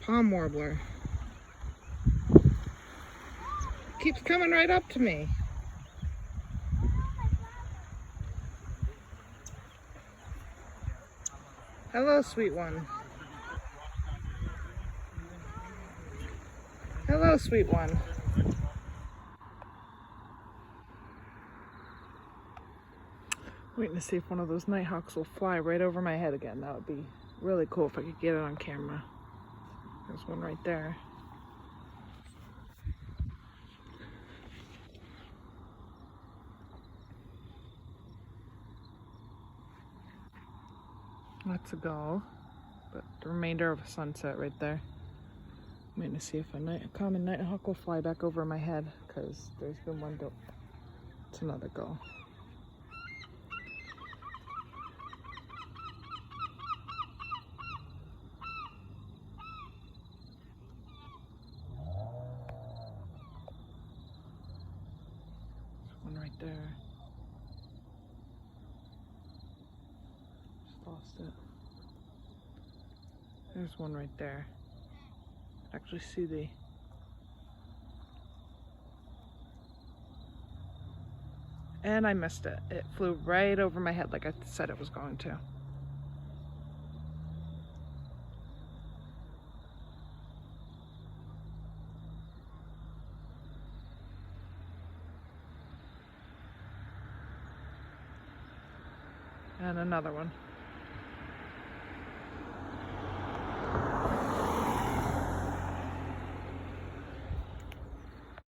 Palm warbler. Keeps coming right up to me. Hello, sweet one. Hello, sweet one. Waiting to see if one of those nighthawks will fly right over my head again. That would be really cool if I could get it on camera. There's one right there. That's a gull, but the remainder of a sunset right there. I'm waiting to see if a common nighthawk will fly back over my head, because there's been one built. It's another gull. There's one right there. Just lost it. There's one right there. Actually see the and I missed it. It flew right over my head like I said it was going to. And another one.